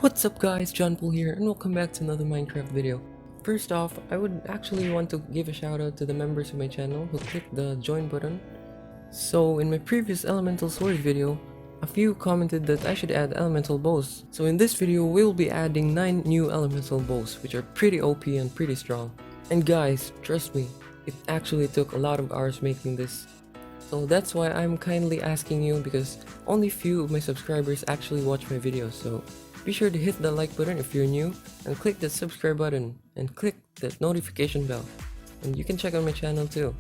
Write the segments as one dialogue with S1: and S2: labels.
S1: What's up guys, John Paul here and welcome back to another Minecraft video. First off, I would actually want to give a shout out to the members of my channel who clicked the join button. So in my previous elemental swords video, a few commented that I should add elemental bows. So in this video, we'll be adding 9 new elemental bows which are pretty OP and pretty strong. And guys, trust me, it actually took a lot of hours making this. So that's why I'm kindly asking you, because only few of my subscribers actually watch my videos, so be sure to hit the like button if you're new, and click the subscribe button, and click that notification bell. And you can check out my channel too.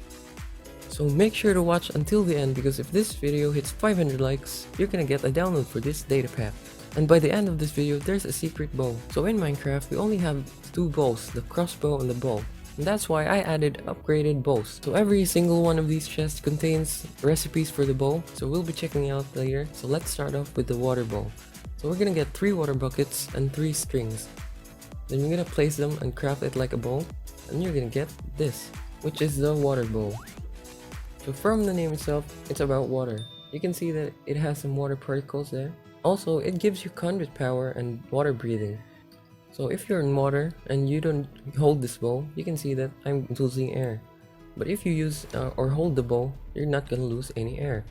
S1: So make sure to watch until the end, because if this video hits 500 likes, you're gonna get a download for this data pack. And by the end of this video, there's a secret bow. So in Minecraft, we only have 2 bows, the crossbow and the bow. And that's why I added upgraded bows. So every single one of these chests contains recipes for the bow, so we'll be checking out later. So let's start off with the water bow. So we're gonna get 3 water buckets and 3 strings. Then you're gonna place them and craft it like a bow, and you're gonna get this, which is the water bow. So from the name itself, it's about water. You can see that it has some water particles there. Also, it gives you conduit power and water breathing. So if you're in water and you don't hold this bow, you can see that I'm losing air. But if you use or hold the bow, you're not gonna lose any air.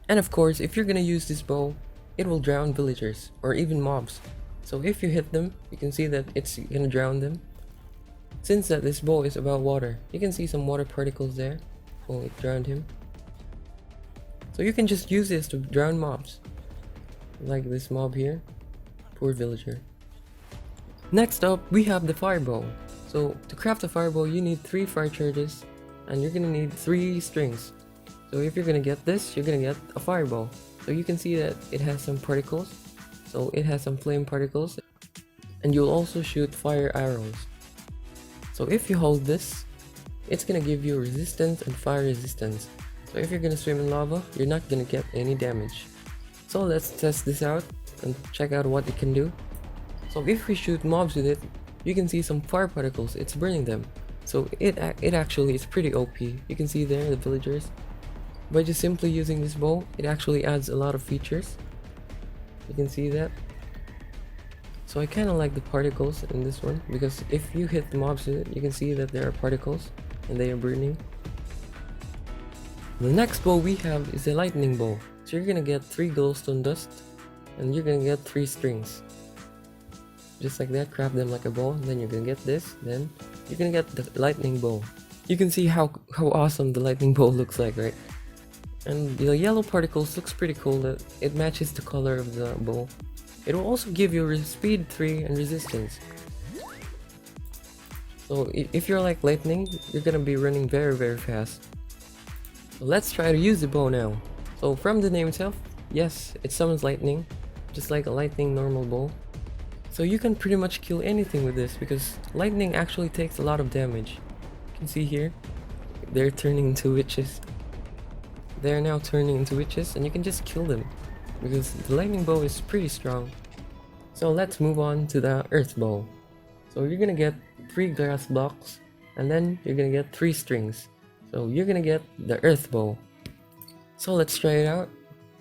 S1: And of course, if you're gonna use this bow, it will drown villagers or even mobs. So if you hit them, you can see that it's gonna drown them. Since that this bow is about water, you can see some water particles there. Oh, it drowned him. So you can just use this to drown mobs. Like this mob here. Poor villager. Next up, we have the fire bow. So to craft a fire bow, you need 3 fire charges, and you're gonna need 3 strings. So if you're gonna get this, you're gonna get a fire bow. So you can see that it has some particles. So it has some flame particles, and you'll also shoot fire arrows. So if you hold this, it's gonna give you resistance and fire resistance. So if you're gonna swim in lava, you're not gonna get any damage. So let's test this out and check out what it can do. So if we shoot mobs with it, you can see some fire particles, it's burning them. So it actually is pretty OP. You can see there the villagers. By just simply using this bow, it actually adds a lot of features. You can see that. So I kinda like the particles in this one, because if you hit the mobs with it, you can see that there are particles and they are burning. The next bow we have is a lightning bow. So you're gonna get 3 glowstone dust, and you're gonna get 3 strings. Just like that, craft them like a bow, then you're gonna get this, then you're gonna get the lightning bow. You can see how awesome the lightning bow looks like, right? And the yellow particles looks pretty cool, that it matches the color of the bow. It will also give you speed 3 and resistance. So if you're like lightning, you're gonna be running very fast. So let's try to use the bow now. So from the name itself, yes, it summons lightning, just like a lightning normal bow. So you can pretty much kill anything with this, because lightning actually takes a lot of damage. You can see here, they're turning into witches. They're now turning into witches, and you can just kill them, because the lightning bow is pretty strong. So let's move on to the earth bow. So you're gonna get 3 glass blocks, and then you're gonna get 3 strings. So you're gonna get the earth bow. So let's try it out.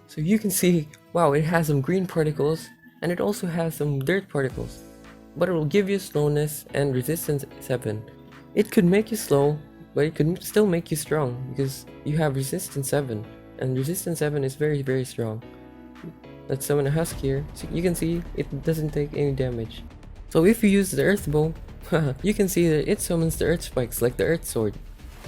S1: So you can see, wow, it has some green particles, and it also has some dirt particles, but it will give you slowness and resistance 7. It could make you slow, but it could still make you strong, because you have resistance 7, and resistance 7 is very strong. Let's summon a husk here. So you can see it doesn't take any damage. So if you use the earth bow, you can see that it summons the earth spikes like the earth sword.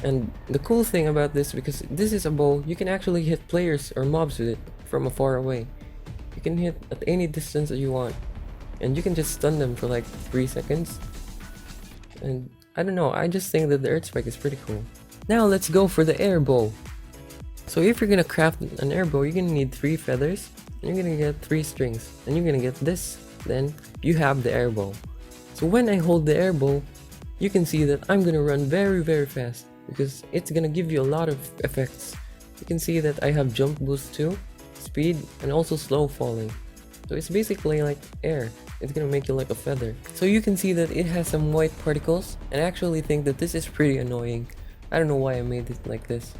S1: And the cool thing about this, because this is a bow, you can actually hit players or mobs with it from afar away. You can hit at any distance that you want, and you can just stun them for like 3 seconds. And I don't know, I just think that the earth spike is pretty cool. Now let's go for the air bow. So if you're gonna craft an air bow, you're gonna need 3 feathers, and you're gonna get 3 strings, and you're gonna get this, then you have the air bow. So when I hold the air bow, you can see that I'm gonna run very fast, because it's gonna give you a lot of effects. You can see that I have jump boost too, speed, and also slow falling. So it's basically like air. It's gonna make you like a feather. So you can see that it has some white particles, and I actually think that this is pretty annoying. I don't know why I made it like this.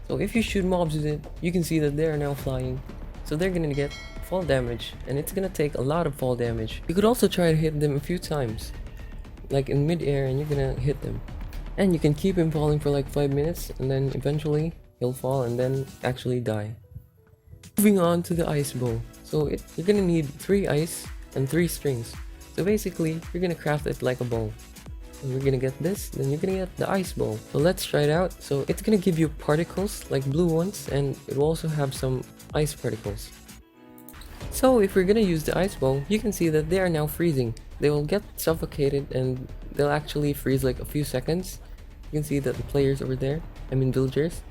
S1: So if you shoot mobs with it, you can see that they are now flying. So they're gonna get fall damage, and it's gonna take a lot of fall damage. You could also try to hit them a few times, like in mid-air, and you're gonna hit them. And you can keep him falling for like 5 minutes, and then eventually he'll fall and then actually die. Moving on to the ice bow. So you're gonna need 3 ice and 3 strings. So basically, you're gonna craft it like a bow. And we're gonna get this, then you're gonna get the ice bow. So let's try it out. So it's gonna give you particles, like blue ones, and it will also have some ice particles. So if we're gonna use the ice bow, you can see that they are now freezing. They will get suffocated and they'll actually freeze like a few seconds. You can see that the players over there, villagers.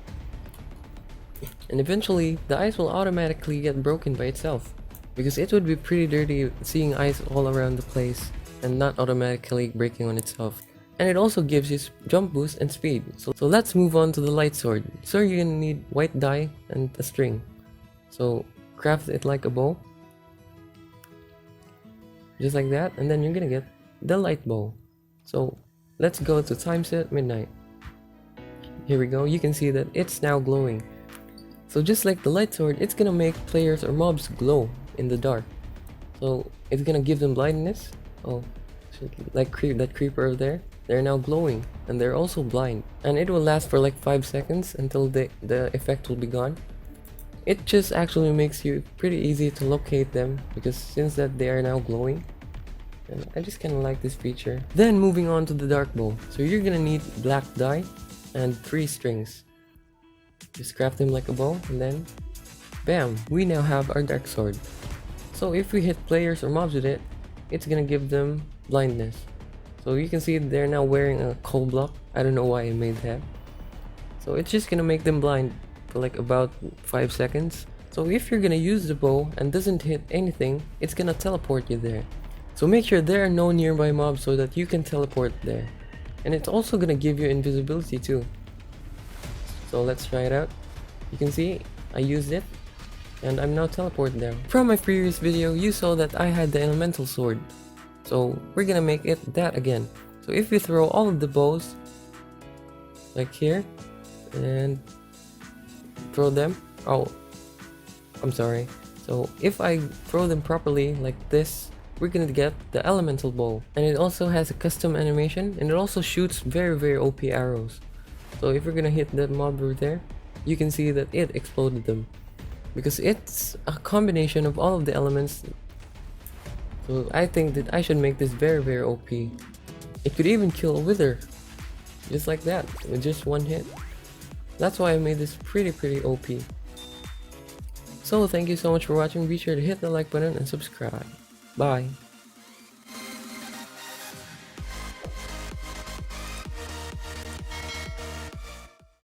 S1: And eventually, the ice will automatically get broken by itself. Because it would be pretty dirty seeing ice all around the place and not automatically breaking on itself. And it also gives you jump boost and speed. So let's move on to the light sword. So you're gonna need white dye and a string. So craft it like a bow. Just like that, and then you're gonna get the light bow. So let's go to time set midnight. Here we go, you can see that it's now glowing. So just like the light sword, it's gonna make players or mobs glow in the dark. So it's gonna give them blindness. Oh, like that creeper over there, they're now glowing and they're also blind. And it will last for like 5 seconds until the effect will be gone. It just actually makes you pretty easy to locate them because since that they are now glowing. And I just kind of like this feature. Then moving on to the dark bow. So you're gonna need black dye and 3 strings. Just craft them like a bow and then bam, we now have our dark sword. So if we hit players or mobs with it, it's gonna give them blindness. So you can see they're now wearing a coal block. I don't know why I made that. So it's just gonna make them blind for like about 5 seconds. So if you're gonna use the bow and doesn't hit anything, it's gonna teleport you there. So make sure there are no nearby mobs so that you can teleport there. And it's also gonna give you invisibility too. So let's try it out. You can see I used it and I'm now teleported there. From my previous video, you saw that I had the elemental sword. So we're gonna make it that again. So if you throw all of the bows like here and throw them, oh, I'm sorry. So if I throw them properly like this, we're gonna get the elemental bow. And it also has a custom animation and it also shoots very OP arrows. So if we're gonna hit that mob over there, you can see that it exploded them. Because it's a combination of all of the elements. So I think that I should make this very OP. It could even kill a wither. Just like that, with just one hit. That's why I made this pretty OP. So thank you so much for watching. Be sure to hit the like button and subscribe. Bye.